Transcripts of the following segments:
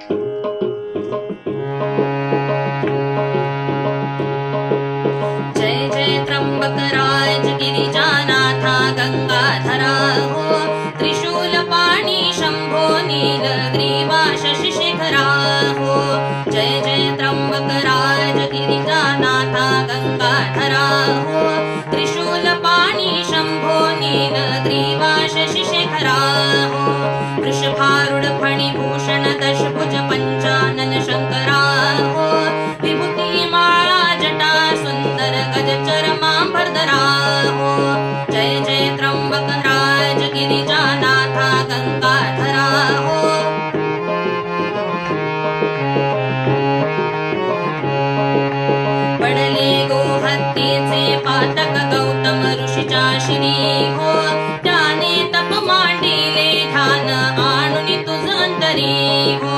जय जय त्र्यंबकराज गिरिजानाथा गंगाधरा हो, त्रिशूल पाणी शंभो नीलग्रीवा शशिशेखरा हो। जय जय त्र्यंबकराज गिरिजानाथा गंगाधरा हो, त्रिशूल पाणी शंभो नीलग्रीवा शशिशेखरा हो। वृषभारूढ फणिभूषण दशभुज पंचानन शंकरा हो, विभूती माळा जटा सुंदर गजचरमांबरधरा हो। जय जय त्र्यंबकराज गिरिजानाथा गंगाधरा हो। पडले गोहत्येचे पातक गौतम ऋषीच्या शिरी हो, त्याने तप मांडिले ध्यान आणून तुझ अंतरी हो।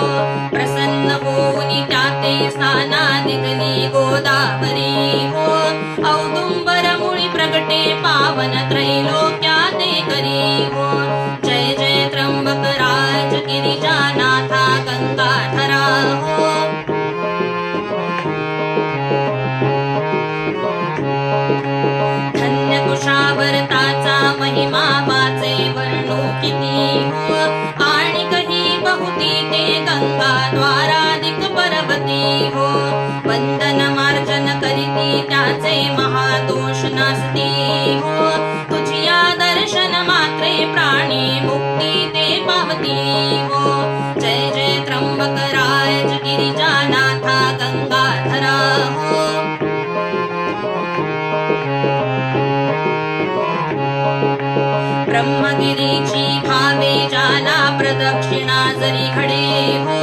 प्रसन्न होऊन त्याते स्नाना निघली गोदावरी हो, औदुंबर मुळी प्रगटे पावन त्रैलोक्याते करी हो। जय जय त्र्यंबकराज गिरिजानाथा गंगाधरा हो। धन्य कुशावर्ताचा महिमा वाचे वर्णू किती हो, आणि कही बहुती ते गंगा द्वाराधिक पर्वती हो। वंदन मार्जन करीती त्याचे महादोष नासती हो, तुझिया दर्शन मात्रे प्राणी मुक्ती ते पावती हो। जय जय त्र्यंबकराज गिरिजानाथा गंगाधरा हो। ब्रह्मगिरीची भावे ज्याला प्रदक्षिणा जरी घडे हो,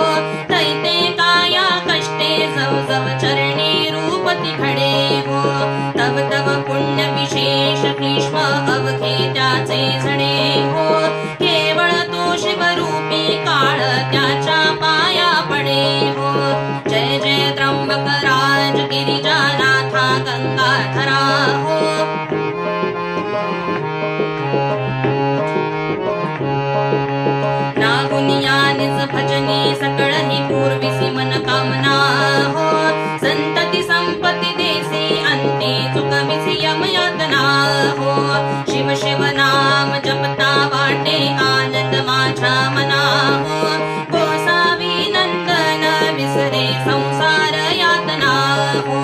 तैते काया कष्टे जव जव चरणी रूपती घडे हो। तव तव पुण्य विशेष क्लिष्म अवघे त्याचे झडे हो, केवळ तो शिवरूपी काळ त्याच्या पाया पडे हो। जय जय त्र्यंबकराज गिरिजानाथा गंगाधरा हो। नागुनिया निज भजनी सकळही पूर्विसी मन कामना हो, संतती संपत्ती देसी अंती चुकविसी यमयातना हो। शिव शिव नाम जपता वाटे आनंद माझ्या मना हो, गोसावी नंदन विसरे संसार यातना हो।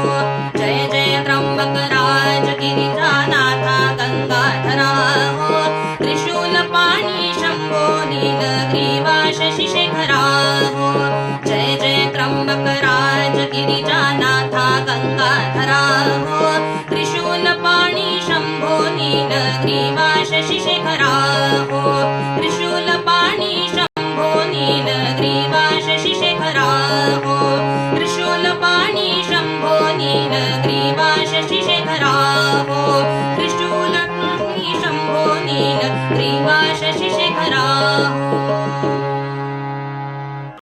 जय जय त्र्यंबकराज गिरिजानाथा गंगाधरा हो, त्रिशूल पाणी शंभो नीलग्रीवा शशिशेखरा हो। जय जय त्र्यंबकराज गिरिजानाथा गंगाधरा हो, त्रिशूल पाणी शंभो नीलग्रीवा शशिशेखरा